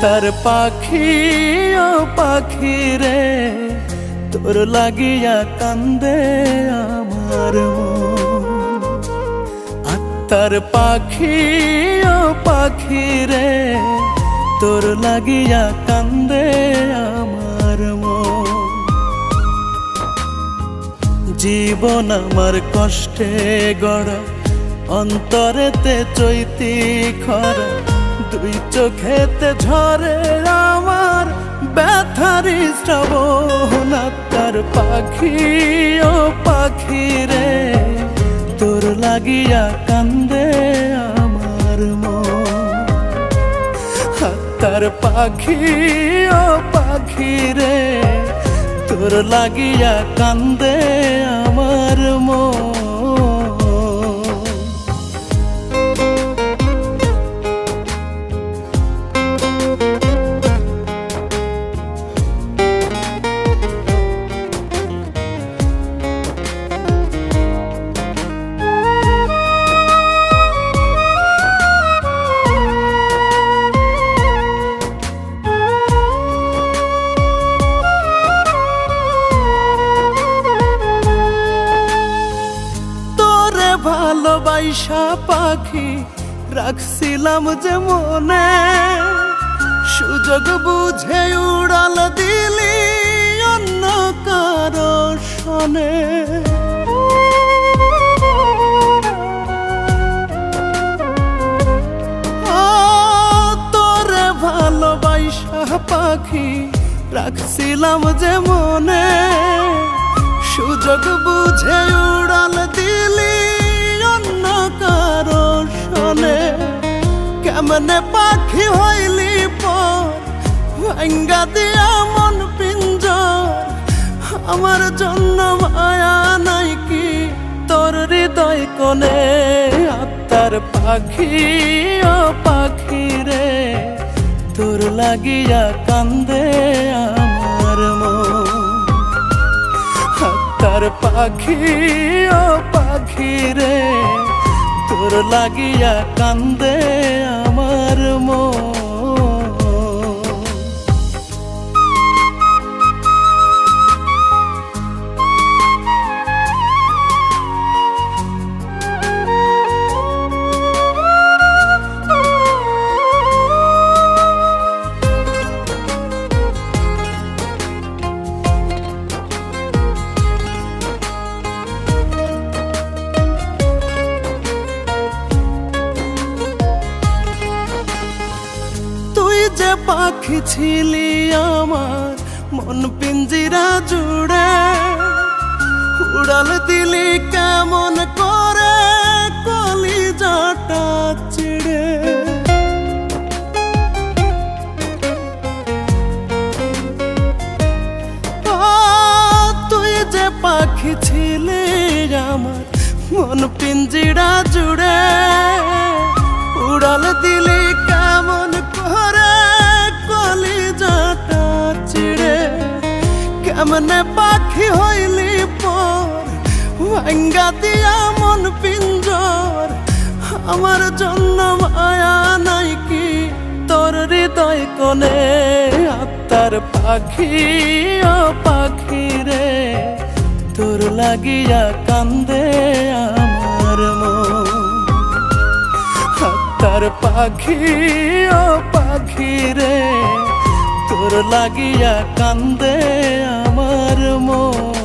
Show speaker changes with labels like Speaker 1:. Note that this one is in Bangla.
Speaker 1: তার পাখি ও পাখি রে, তোর লাগিয়া কান্দে আমার মন। আত্মার পাখি ও পাখি রে, তোর লাগিয়া কান্দে আমার মন। জীবন আমার কষ্টে গড়া, অন্তরেতে চৈতি খরা, দুই চোখেতে ঝরে আমার ব্যথারি শ্রাবণ। আত্মার পাখি ও পাখি রে, তোর লাগিয়া কান্দে আমার মন। আত্মার পাখি ও পাখি রে, তোর লাগিয়া কান্দে আমার মন। ভালোবাসা পাখি রাখছিলাম যে মনে, সুযোগ বুঝে উড়াল দিলি অন্য কারো শোনে। তোরে ভালোবাসা পাখি রাখছিলাম যে মনে, সুযোগ বুঝে উড়াল দিলি কারো শোনে। কেমনে পাখি হইলি পর ভাঙ্গা দিয়া মন পিঞ্জর, আমার জন্য মায়া নাই কি তোর হৃদয় কোণে। আত্মার পাখি ও পাখি রে, তোর লাগিয়া কান্দে আমার মন। আত্মার পাখি ও পাখি রে, তোর লাগিয়া কান্দে আমার মন। যে পাখি ছিলি আমার মন পিঞ্জিরা জুড়ে, উড়াল দিলি কেমন করে কলিজাটা চিড়ে। তুই যে পাখি ছিলি আমার মন পিঞ্জিরা জুড়ে, উড়াল দিলি কেমন করে কলিজাটা চিড়ে। কেমনে পাখি হইলি পর ভাঙ্গা দিয়া মন পিঞ্জর, আমার জন্য মায়া নাই কি তোর হৃদয় কোণে। আত্মার পাখি ও পাখি রে, তোর লাগিয়া কান্দে আমার মন। আত্মার পাখি ও পাখি রে, তোর লাগিয়া কান্দে আমার মন।